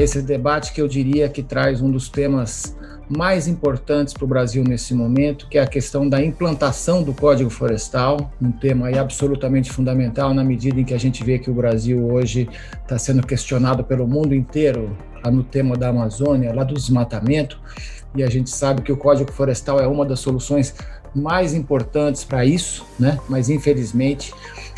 esse debate que eu diria que traz um dos temas mais importantes para o Brasil nesse momento, que é a questão da implantação do Código Florestal, um tema aí absolutamente fundamental na medida em que a gente vê que o Brasil hoje está sendo questionado pelo mundo inteiro no tema da Amazônia, lá do desmatamento, e a gente sabe que o Código Florestal é uma das soluções mais importantes para isso, né? Mas infelizmente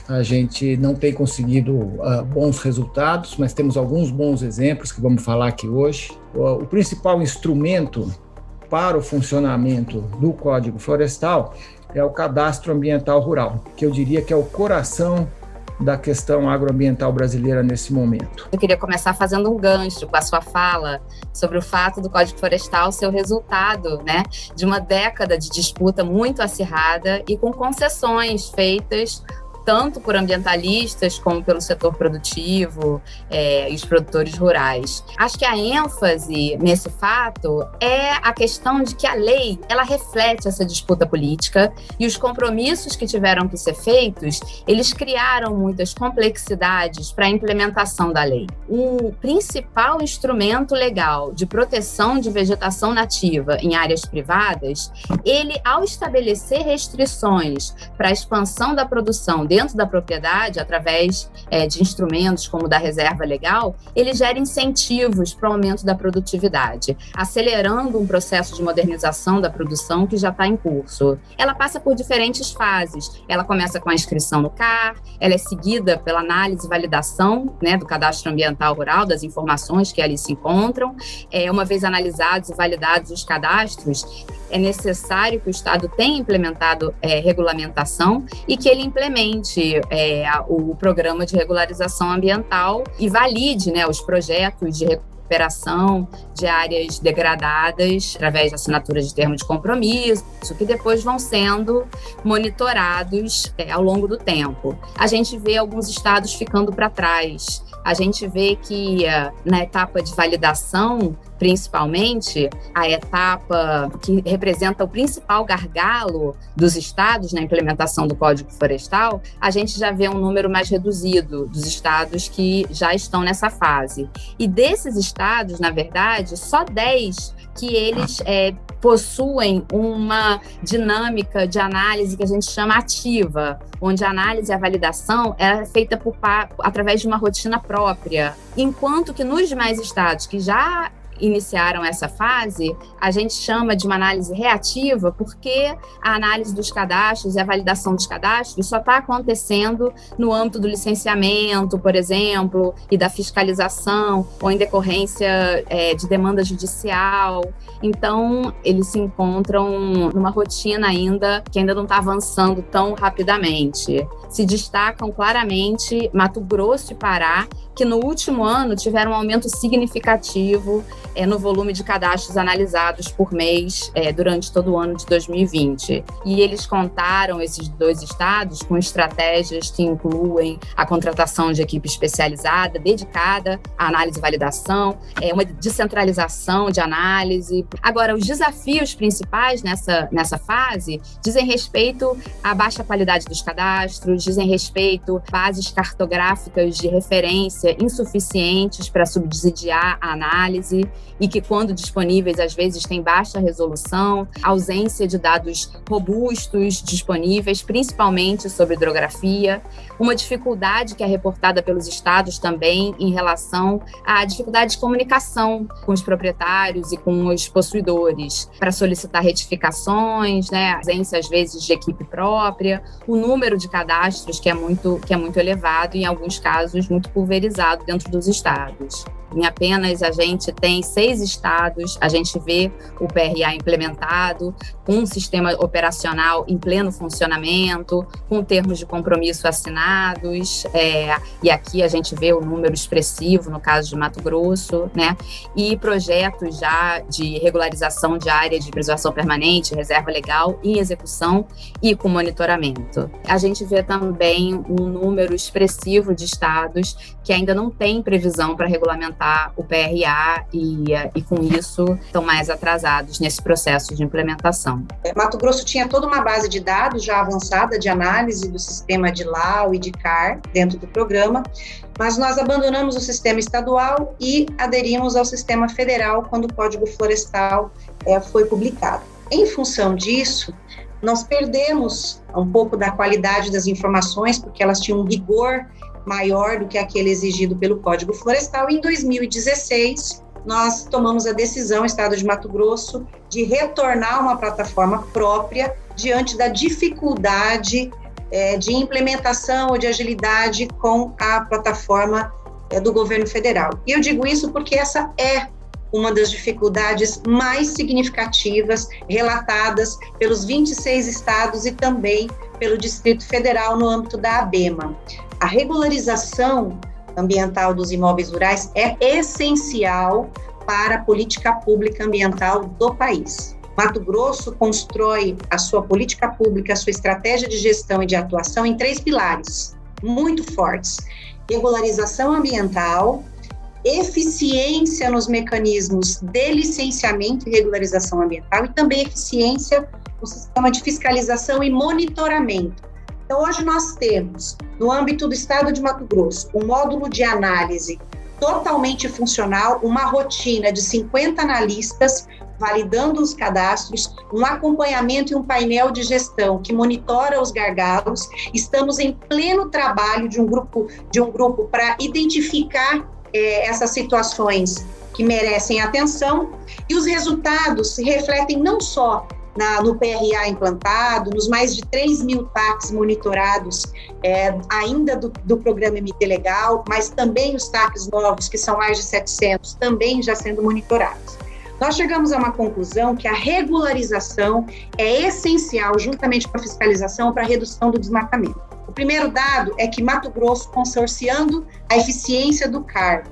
a gente não tem conseguido bons resultados, mas temos alguns bons exemplos que vamos falar aqui hoje. O principal instrumento para o funcionamento do Código Florestal é o Cadastro Ambiental Rural, que eu diria que é o coração da questão agroambiental brasileira nesse momento. Eu queria começar fazendo um gancho com a sua fala sobre o fato do Código Florestal ser o resultado, né, de uma década de disputa muito acirrada e com concessões feitas tanto por ambientalistas como pelo setor produtivo e os produtores rurais. Acho que a ênfase nesse fato é a questão de que a lei, ela reflete essa disputa política e os compromissos que tiveram que ser feitos, eles criaram muitas complexidades para a implementação da lei. O principal instrumento legal de proteção de vegetação nativa em áreas privadas, ele, ao estabelecer restrições para a expansão da produção dentro da propriedade, através de instrumentos como o da reserva legal, ele gera incentivos para o aumento da produtividade, acelerando um processo de modernização da produção que já está em curso. Ela passa por diferentes fases. Ela começa com a inscrição no CAR, ela é seguida pela análise e validação, né, do Cadastro Ambiental Rural, das informações que ali se encontram. Uma vez analisados e validados os cadastros, é necessário que o Estado tenha implementado regulamentação e que ele implemente o programa de regularização ambiental e valide, né, os projetos de recuperação de áreas degradadas através de assinaturas de termo de compromisso, que depois vão sendo monitorados ao longo do tempo. A gente vê alguns estados ficando para trás. A gente vê que na etapa de validação, principalmente, a etapa que representa o principal gargalo dos estados na implementação do Código Florestal, a gente já vê um número mais reduzido dos estados que já estão nessa fase. E desses estados, na verdade, só 10 que eles possuem uma dinâmica de análise que a gente chama ativa, onde a análise e a validação é feita através de uma rotina própria. Enquanto que nos demais estados que já iniciaram essa fase, a gente chama de uma análise reativa porque a análise dos cadastros e a validação dos cadastros só está acontecendo no âmbito do licenciamento, por exemplo, e da fiscalização, ou em decorrência de demanda judicial. Então, eles se encontram numa rotina que ainda não está avançando tão rapidamente. Se destacam claramente Mato Grosso e Pará, que no último ano tiveram um aumento significativo no volume de cadastros analisados por mês durante todo o ano de 2020. E eles contaram, esses dois estados, com estratégias que incluem a contratação de equipe especializada, dedicada à análise e validação, uma descentralização de análise. Agora, os desafios principais nessa fase dizem respeito à baixa qualidade dos cadastros, dizem respeito a bases cartográficas de referência insuficientes para subsidiar a análise e que, quando disponíveis, às vezes têm baixa resolução, ausência de dados robustos disponíveis, principalmente sobre hidrografia, uma dificuldade que é reportada pelos estados também em relação à dificuldade de comunicação com os proprietários e com os possuidores para solicitar retificações, né, ausência, às vezes, de equipe própria, o número de cadastros que é muito elevado e, em alguns casos, muito pulverizado dentro dos estados. Em apenas a gente tem 6 estados, a gente vê o PRA implementado, com um sistema operacional em pleno funcionamento, com termos de compromisso assinados, e aqui a gente vê o número expressivo, no caso de Mato Grosso, né? E projetos já de regularização de área de preservação permanente, reserva legal, em execução e com monitoramento. A gente vê também um número expressivo de estados que ainda não tem previsão para regulamentar o PRA e e com isso estão mais atrasados nesse processo de implementação. Mato Grosso tinha toda uma base de dados já avançada de análise do sistema de LAU e de CAR dentro do programa, mas nós abandonamos o sistema estadual e aderimos ao sistema federal quando o Código Florestal foi publicado. Em função disso, nós perdemos um pouco da qualidade das informações, porque elas tinham um rigor maior do que aquele exigido pelo Código Florestal. Em 2016, nós tomamos a decisão, Estado de Mato Grosso, de retornar uma plataforma própria diante da dificuldade de implementação ou de agilidade com a plataforma do governo federal. E eu digo isso porque essa é uma das dificuldades mais significativas relatadas pelos 26 estados e também pelo Distrito Federal no âmbito da ABEMA. A regularização ambiental dos imóveis rurais é essencial para a política pública ambiental do país. Mato Grosso constrói a sua política pública, a sua estratégia de gestão e de atuação em 3 pilares muito fortes: regularização ambiental, eficiência nos mecanismos de licenciamento e regularização ambiental e também eficiência no sistema de fiscalização e monitoramento. Então, hoje nós temos, no âmbito do Estado de Mato Grosso, um módulo de análise totalmente funcional, uma rotina de 50 analistas validando os cadastros, um acompanhamento e um painel de gestão que monitora os gargalos. Estamos em pleno trabalho de um grupo para identificar essas situações que merecem atenção, e os resultados se refletem não só no PRA implantado, nos mais de 3.000 TACs monitorados ainda do programa MT Legal, mas também os TACs novos, que são mais de 700, também já sendo monitorados. Nós chegamos a uma conclusão que a regularização é essencial, juntamente com a fiscalização, para a redução do desmatamento. O primeiro dado é que Mato Grosso, consorciando a eficiência do CAR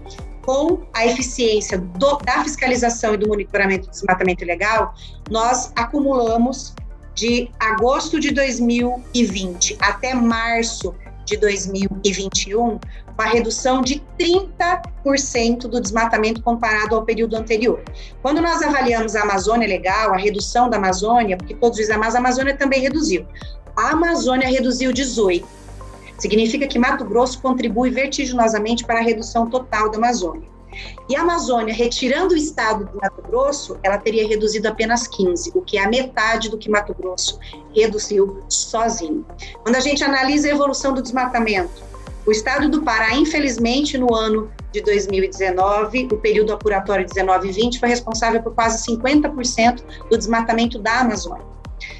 com a eficiência da fiscalização e do monitoramento do desmatamento ilegal, nós acumulamos de agosto de 2020 até março de 2021 uma redução de 30% do desmatamento comparado ao período anterior. Quando nós avaliamos a Amazônia Legal, a redução da Amazônia, porque todos dizem, mas a Amazônia também reduziu. A Amazônia reduziu 18%. Significa que Mato Grosso contribui vertiginosamente para a redução total da Amazônia. E a Amazônia, retirando o estado de Mato Grosso, ela teria reduzido apenas 15%, o que é a metade do que Mato Grosso reduziu sozinho. Quando a gente analisa a evolução do desmatamento, o estado do Pará, infelizmente, no ano de 2019, o período apuratório 19 e 20, foi responsável por quase 50% do desmatamento da Amazônia.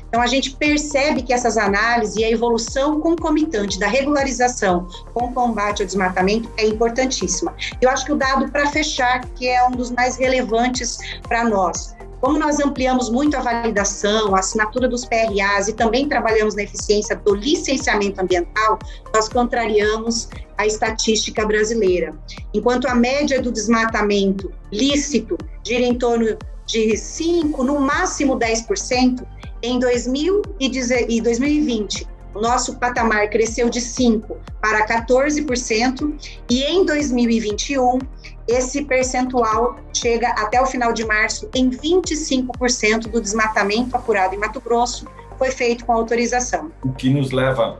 Então, a gente percebe que essas análises e a evolução concomitante da regularização com o combate ao desmatamento é importantíssima. Eu acho que o dado para fechar, que é um dos mais relevantes para nós, como nós ampliamos muito a validação, a assinatura dos PRAs e também trabalhamos na eficiência do licenciamento ambiental, nós contrariamos a estatística brasileira. Enquanto a média do desmatamento lícito gira em torno de 5%, no máximo 10%, em 2020, o nosso patamar cresceu de 5% para 14%, e em 2021, esse percentual chega até o final de março em 25% do desmatamento apurado em Mato Grosso foi feito com autorização. O que nos leva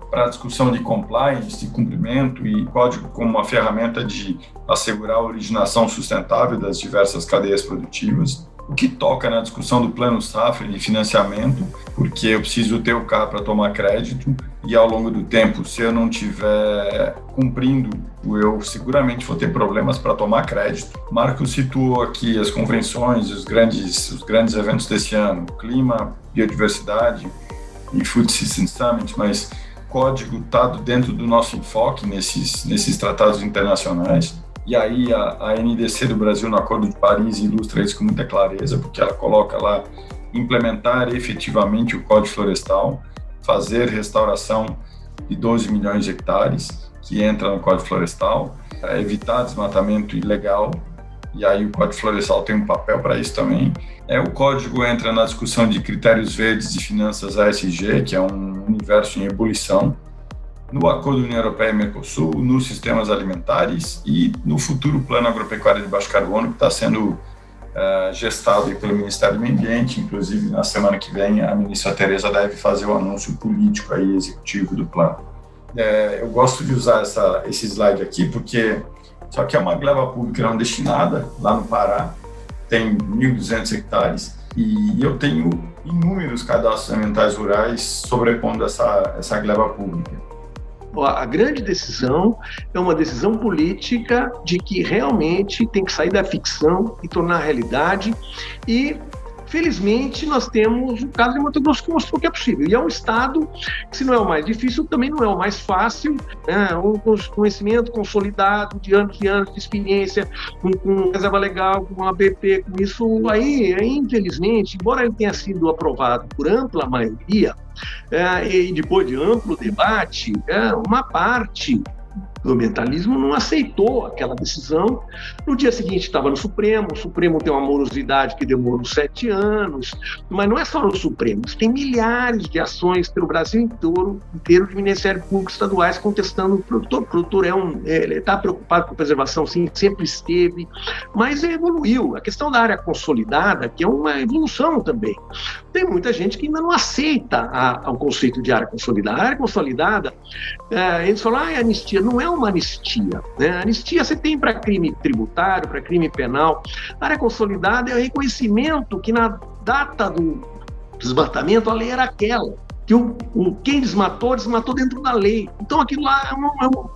para a discussão de compliance, de cumprimento e código como uma ferramenta de assegurar a originação sustentável das diversas cadeias produtivas. O que toca na discussão do plano safra de financiamento, porque eu preciso ter o CAR para tomar crédito e ao longo do tempo, se eu não estiver cumprindo, eu seguramente vou ter problemas para tomar crédito. Marcos situou aqui as convenções, os grandes eventos desse ano, clima, biodiversidade e Food System Summit, mas o código está dentro do nosso enfoque nesses tratados internacionais. E aí a NDC do Brasil no Acordo de Paris ilustra isso com muita clareza, porque ela coloca lá implementar efetivamente o Código Florestal, fazer restauração de 12 milhões de hectares, que entra no Código Florestal, evitar desmatamento ilegal, e aí o Código Florestal tem um papel para isso também. O código entra na discussão de critérios verdes de finanças ASG, que é um universo em ebulição, no Acordo União Europeia e Mercosul, nos sistemas alimentares e no futuro Plano Agropecuário de Baixo Carbono, que está sendo gestado pelo Ministério do Meio Ambiente. Inclusive, na semana que vem, a ministra Tereza deve fazer o anúncio político aí, executivo do plano. Eu gosto de usar esse slide aqui, porque só que é uma gleba pública não destinada, lá no Pará, tem 1.200 hectares, e eu tenho inúmeros cadastros ambientais rurais sobrepondo essa gleba pública. A grande decisão é uma decisão política de que realmente tem que sair da ficção e tornar realidade, e felizmente nós temos o caso de Mato Grosso que mostrou que é possível, e é um estado que, se não é o mais difícil, também não é o mais fácil, né? Um conhecimento consolidado de anos e anos de experiência, com reserva legal, com ABP, com isso aí, infelizmente, embora ele tenha sido aprovado por ampla maioria, e depois de amplo debate, uma parte do ambientalismo não aceitou aquela decisão. No dia seguinte estava no Supremo, o Supremo tem uma morosidade que demorou 7 anos, mas não é só no Supremo, tem milhares de ações pelo Brasil inteiro de Ministérios Públicos estaduais contestando o produtor. O produtor ele está preocupado com preservação, sim, sempre esteve, mas evoluiu. A questão da área consolidada, que é uma evolução também. Tem muita gente que ainda não aceita o conceito de área consolidada. A área consolidada, eles falam, anistia, não é uma anistia, né? Anistia você tem para crime tributário, para crime penal. A área consolidada é o reconhecimento que na data do desmatamento a lei era aquela, que quem desmatou dentro da lei. Então aquilo lá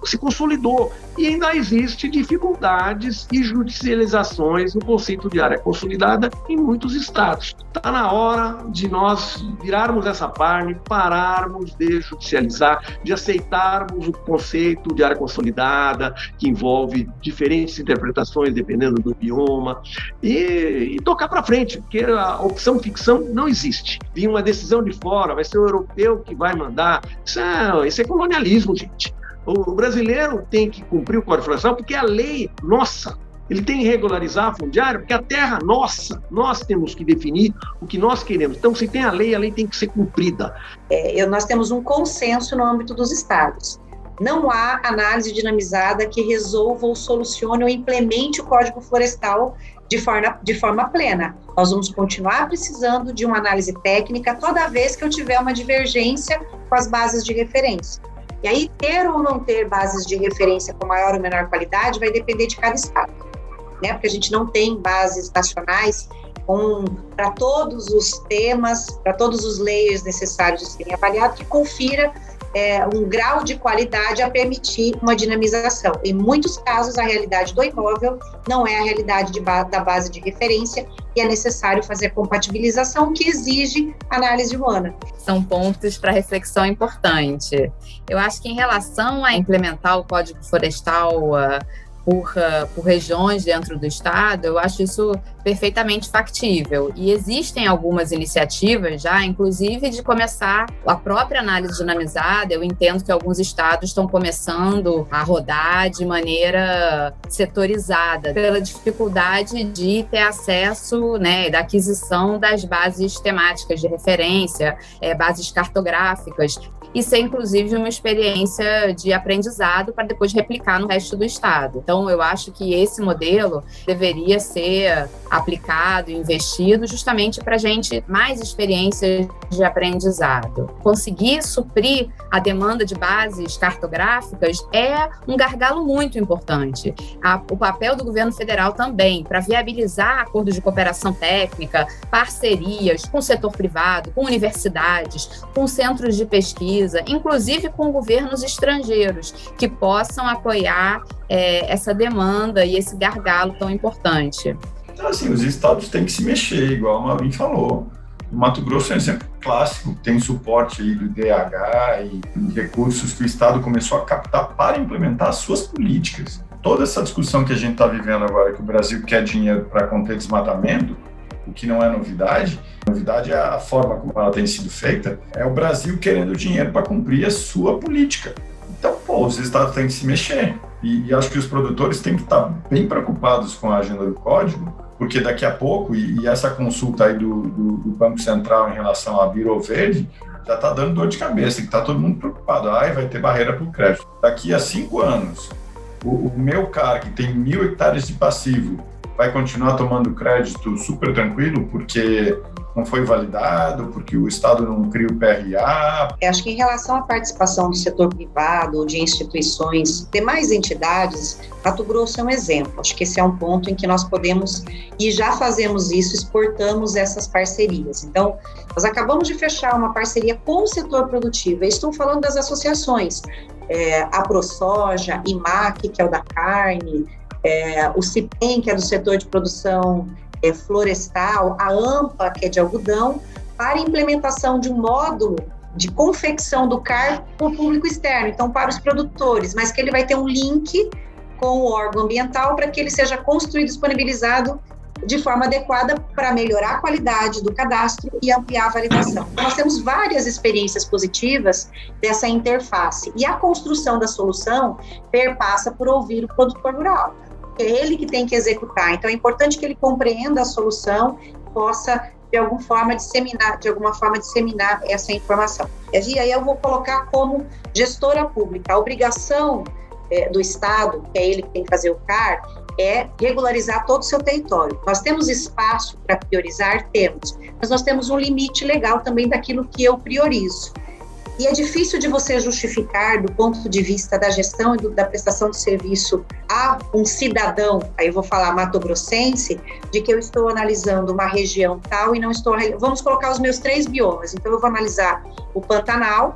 se consolidou, e ainda existe dificuldades e judicializações no conceito de área consolidada em muitos estados. Está na hora de nós virarmos essa página, pararmos de judicializar, de aceitarmos o conceito de área consolidada, que envolve diferentes interpretações dependendo do bioma, e tocar para frente, porque a opção ficção não existe. Vir uma decisão de fora, vai ser o europeu que vai mandar. Isso é colonialismo, gente. O brasileiro tem que cumprir o Código Florestal porque a lei nossa. Ele tem que regularizar a fundiária porque a terra nossa. Nós temos que definir o que nós queremos. Então, se tem a lei tem que ser cumprida. Nós temos um consenso no âmbito dos estados. Não há análise dinamizada que resolva ou solucione ou implemente o Código Florestal de forma plena. Nós vamos continuar precisando de uma análise técnica toda vez que eu tiver uma divergência com as bases de referência. E aí, ter ou não ter bases de referência com maior ou menor qualidade vai depender de cada estado, né? Porque a gente não tem bases nacionais para todos os temas, para todos os layers necessários de serem avaliados, que confira um grau de qualidade a permitir uma dinamização. Em muitos casos, a realidade do imóvel não é a realidade da base de referência, e é necessário fazer a compatibilização, que exige análise humana. São pontos para reflexão importante. Eu acho que, em relação a implementar o Código Florestal por regiões dentro do estado, eu acho isso perfeitamente factível. E existem algumas iniciativas já, inclusive de começar a própria análise dinamizada. Eu entendo que alguns estados estão começando a rodar de maneira setorizada, pela dificuldade de ter acesso, né, da aquisição das bases temáticas de referência, bases cartográficas. Isso é, inclusive, uma experiência de aprendizado para depois replicar no resto do estado. Então, eu acho que esse modelo deveria ser aplicado e investido justamente para a gente mais experiências de aprendizado. Conseguir suprir a demanda de bases cartográficas é um gargalo muito importante. O papel do governo federal também, para viabilizar acordos de cooperação técnica, parcerias com o setor privado, com universidades, com centros de pesquisa, inclusive com governos estrangeiros, que possam apoiar essa demanda e esse gargalo tão importante. Então, assim, os estados têm que se mexer, igual a Maureen falou. O Mato Grosso é um exemplo clássico, tem suporte aí do IDH e recursos que o estado começou a captar para implementar as suas políticas. Toda essa discussão que a gente está vivendo agora, que o Brasil quer dinheiro para conter desmatamento, o que não é novidade. A novidade é a forma como ela tem sido feita. É o Brasil querendo dinheiro para cumprir a sua política. Então, os estados têm que se mexer. E acho que os produtores têm que estar bem preocupados com a agenda do código, porque daqui a pouco, e essa consulta aí do Banco Central em relação à Biro Verde, já está dando dor de cabeça, que está todo mundo preocupado. Vai ter barreira para o crédito. Daqui a 5 anos, o meu cara que tem 1.000 hectares de passivo vai continuar tomando crédito super tranquilo porque não foi validado, porque o Estado não cria o PRA. Eu acho que em relação à participação do setor privado, de instituições, demais entidades, Mato Grosso é um exemplo. Acho que esse é um ponto em que nós podemos, e já fazemos isso, exportamos essas parcerias. Então, nós acabamos de fechar uma parceria com o setor produtivo. Eu estou falando das associações, a ProSoja, IMAC, que é o da carne, o CIPEM, que é do setor de produção florestal, a AMPA, que é de algodão, para implementação de um módulo de confecção do CAR para o público externo, então para os produtores, mas que ele vai ter um link com o órgão ambiental para que ele seja construído e disponibilizado de forma adequada para melhorar a qualidade do cadastro e ampliar a validação. Então, nós temos várias experiências positivas dessa interface, e a construção da solução perpassa por ouvir o produtor rural. É ele que tem que executar, então é importante que ele compreenda a solução, possa de alguma forma disseminar essa informação. E aí eu vou colocar como gestora pública, a obrigação do Estado, que é ele que tem que fazer o CAR, é regularizar todo o seu território. Nós temos espaço para priorizar? Temos, mas nós temos um limite legal também daquilo que eu priorizo. E é difícil de você justificar, do ponto de vista da gestão e da prestação de serviço a um cidadão, aí eu vou falar mato-grossense, de que eu estou analisando uma região tal e não estou... Vamos colocar os meus 3 biomas. Então, eu vou analisar o Pantanal,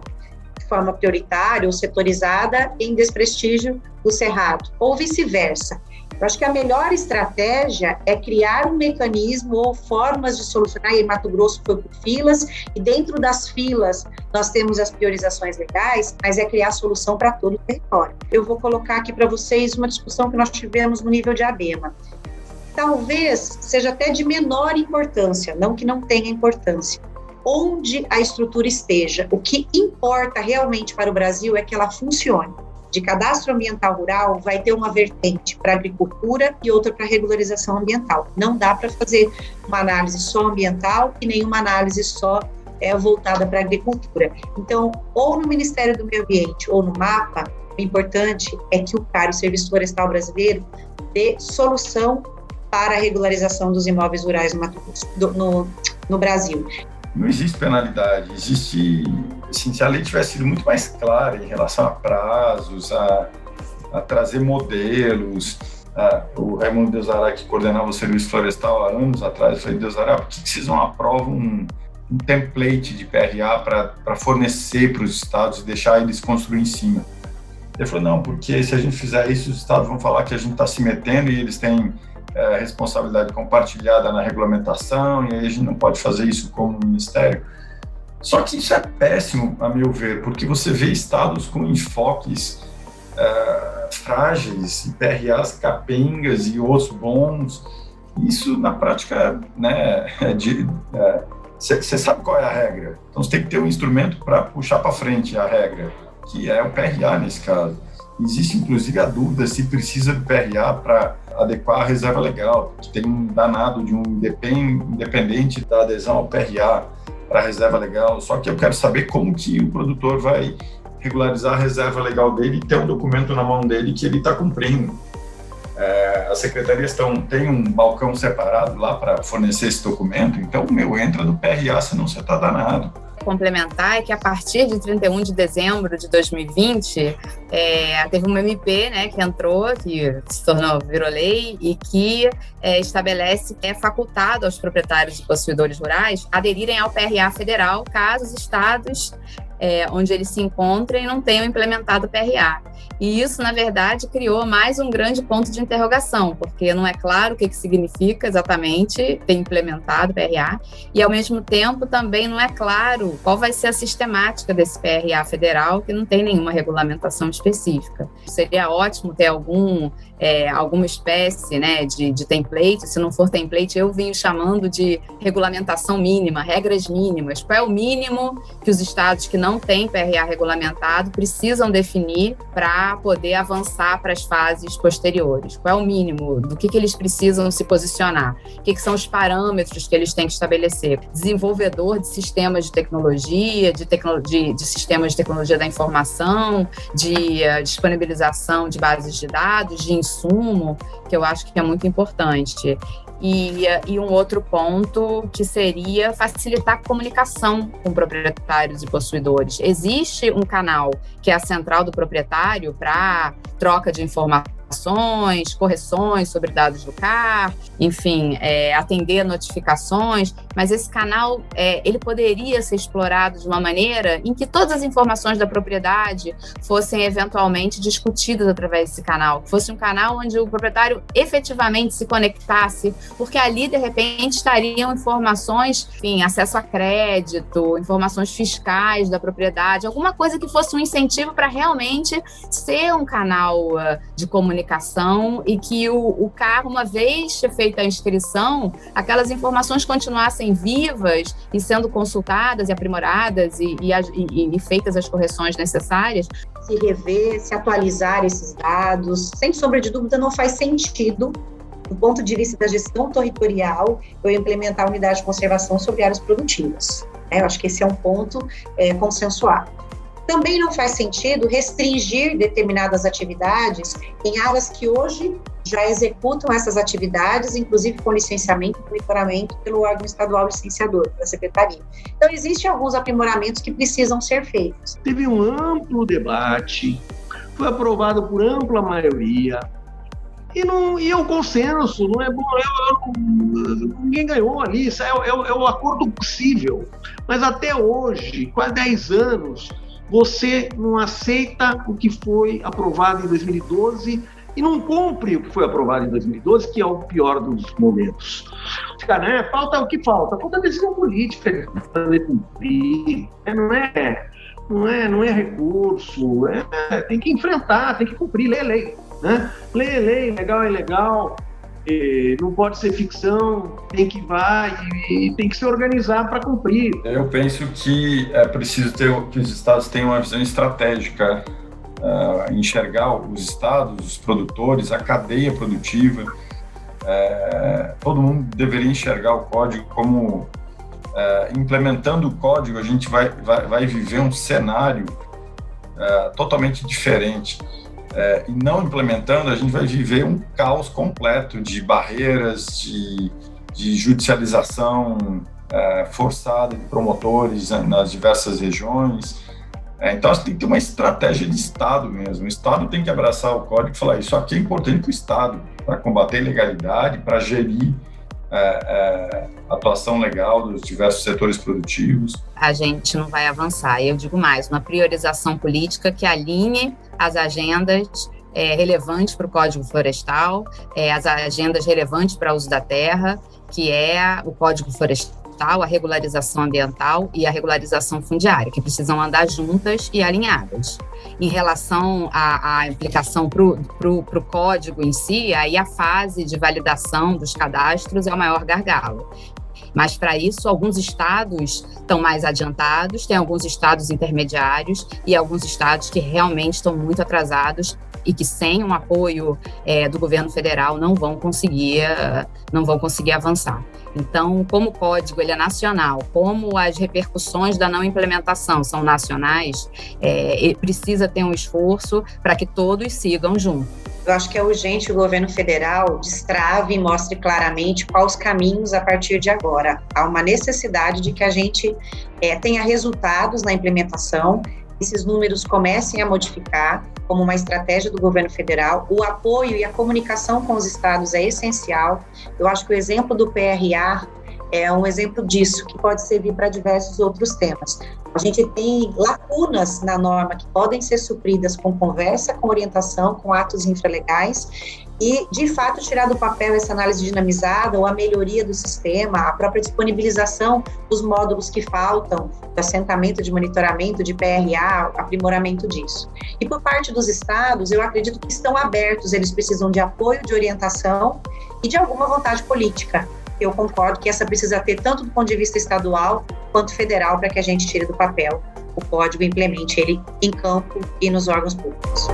de forma prioritária ou setorizada, em desprestígio do Cerrado, ou vice-versa. Eu acho que a melhor estratégia é criar um mecanismo ou formas de solucionar, e em Mato Grosso foi por filas, e dentro das filas nós temos as priorizações legais, mas é criar solução para todo o território. Eu vou colocar aqui para vocês uma discussão que nós tivemos no nível de ABEMA. Talvez seja até de menor importância, não que não tenha importância, onde a estrutura esteja. O que importa realmente para o Brasil é que ela funcione. De cadastro ambiental rural, vai ter uma vertente para agricultura e outra para regularização ambiental. Não dá para fazer uma análise só ambiental e nenhuma análise só voltada para a agricultura. Então, ou no Ministério do Meio Ambiente ou no MAPA, o importante é que o CAR, o Serviço Florestal Brasileiro, dê solução para a regularização dos imóveis rurais no Brasil. Não existe penalidade, existe... Assim, se a lei tivesse sido muito mais clara em relação a prazos, a trazer modelos, o Raimundo Deusará, que coordenava o Serviço Florestal há anos atrás, eu falei, Deusará, por que vocês não aprovam um template de PRA para fornecer para os estados e deixar eles construir em cima? Ele falou, não, porque se a gente fizer isso, os estados vão falar que a gente está se metendo e eles têm responsabilidade compartilhada na regulamentação, e aí a gente não pode fazer isso como ministério. Só que isso é péssimo, a meu ver, porque você vê estados com enfoques frágeis, e PRAs capengas e outros bons. Isso, na prática, né, você sabe qual é a regra. Então, você tem que ter um instrumento para puxar para frente a regra, que é o PRA nesse caso. Existe, inclusive, a dúvida se precisa do PRA para adequar a reserva legal, porque tem um danado de um independente da adesão ao PRA para a reserva legal, só que eu quero saber como que o produtor vai regularizar a reserva legal dele e ter um documento na mão dele que ele está cumprindo. As secretarias têm um balcão separado lá para fornecer esse documento, então o meu entra no PRA, senão você está danado. Complementar é que a partir de 31 de dezembro de 2020, teve uma MP, né, que entrou, que virou lei e que estabelece que é facultado aos proprietários e possuidores rurais aderirem ao PRA federal, caso os estados onde eles se encontrem não tenham implementado o PRA. E isso, na verdade, criou mais um grande ponto de interrogação, porque não é claro o que significa exatamente ter implementado o PRA, e, ao mesmo tempo, também não é claro qual vai ser a sistemática desse PRA federal, que não tem nenhuma regulamentação específica. Seria ótimo ter algum alguma espécie, né, de template. Se não for template, eu venho chamando de regulamentação mínima, regras mínimas. Qual é o mínimo que os estados que não têm PRA regulamentado precisam definir para poder avançar para as fases posteriores? Qual é o mínimo? Do que eles precisam se posicionar? O que são os parâmetros que eles têm que estabelecer? Desenvolvedor de sistemas de tecnologia, de sistemas de tecnologia da informação, de disponibilização de bases de dados, de insumo, que eu acho que é muito importante. E um outro ponto que seria facilitar a comunicação com proprietários e possuidores. Existe um canal que é a central do proprietário para troca de informações, correções sobre dados do CAR, enfim, atender notificações, mas esse canal, ele poderia ser explorado de uma maneira em que todas as informações da propriedade fossem eventualmente discutidas através desse canal, fosse um canal onde o proprietário efetivamente se conectasse, porque ali, de repente, estariam informações, enfim, acesso a crédito, informações fiscais da propriedade, alguma coisa que fosse um incentivo para realmente ser um canal de comunicação e que o CAR, uma vez feita a inscrição, aquelas informações continuassem vivas e sendo consultadas e aprimoradas e feitas as correções necessárias. Se rever, se atualizar esses dados, sem sombra de dúvida, não faz sentido, do ponto de vista da gestão territorial, eu implementar a unidade de conservação sobre áreas produtivas. Eu acho que esse é um ponto consensuado. Também não faz sentido restringir determinadas atividades em áreas que hoje já executam essas atividades, inclusive com licenciamento e monitoramento pelo órgão estadual licenciador, da Secretaria. Então, existem alguns aprimoramentos que precisam ser feitos. Teve um amplo debate, foi aprovado por ampla maioria, e é um consenso, não é bom, ninguém ganhou ali, isso é o acordo possível. Mas até hoje, quase 10 anos, você não aceita o que foi aprovado em 2012 e não cumpre o que foi aprovado em 2012, que é o pior dos momentos. Falta o que falta? Falta decisão política de cumprir. Não é recurso. Tem que enfrentar, tem que cumprir, ler lei. Né? Lei, legal é legal. Não pode ser ficção, tem que se organizar para cumprir. Eu penso que é preciso que os estados tenham uma visão estratégica, enxergar os estados, os produtores, a cadeia produtiva. Todo mundo deveria enxergar o código como, implementando o código, a gente vai viver um cenário totalmente diferente. E não implementando, a gente vai viver um caos completo de barreiras, de judicialização forçada de promotores nas diversas regiões. Então, tem que ter uma estratégia de Estado mesmo. O Estado tem que abraçar o código e falar: isso aqui é importante para o Estado, para combater a ilegalidade, para gerir a atuação legal dos diversos setores produtivos. A gente não vai avançar. Eu digo mais, uma priorização política que alinhe as agendas relevantes para o Código Florestal, as agendas relevantes para o uso da terra, que é o Código Florestal, a regularização ambiental e a regularização fundiária, que precisam andar juntas e alinhadas. Em relação à implicação para o código em si, aí a fase de validação dos cadastros é o maior gargalo. Mas, para isso, alguns estados estão mais adiantados, tem alguns estados intermediários e alguns estados que realmente estão muito atrasados e que, sem um apoio do governo federal, não vão conseguir avançar. Então, como o código ele é nacional, como as repercussões da não implementação são nacionais, precisa ter um esforço para que todos sigam juntos. Eu acho que é urgente o governo federal destrave e mostre claramente quais os caminhos a partir de agora. Há uma necessidade de que a gente tenha resultados na implementação, esses números comecem a modificar como uma estratégia do governo federal. O apoio e a comunicação com os estados é essencial. Eu acho que o exemplo do PRA é um exemplo disso, que pode servir para diversos outros temas. A gente tem lacunas na norma que podem ser supridas com conversa, com orientação, com atos infralegais, e, de fato, tirar do papel essa análise dinamizada ou a melhoria do sistema, a própria disponibilização dos módulos que faltam, do assentamento de monitoramento, de PRA, aprimoramento disso. E por parte dos estados, eu acredito que estão abertos, eles precisam de apoio, de orientação e de alguma vontade política. Eu concordo que essa precisa ter tanto do ponto de vista estadual quanto federal para que a gente tire do papel o código e implemente ele em campo e nos órgãos públicos.